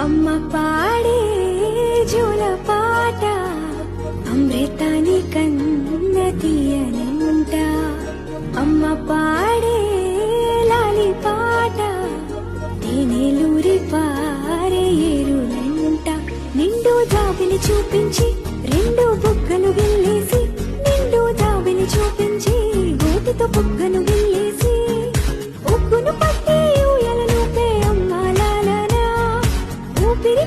అమ్మ పాడే జోల పాట అమృతాని కన్న తీయనంట. అమ్మ పాడే లాలి పాట తేనెలూరి పారే ఏరులంట. నిండు జాబిలి చూపించి రెండు బుగ్గలు గిల్లేసి, నిండు జాబిలి చూపించి గోటితో బుగ్గను గిల్లేసి, ఉగ్గును పట్టి ఊయలను పే అమ్మ లాలనా ఊపిరి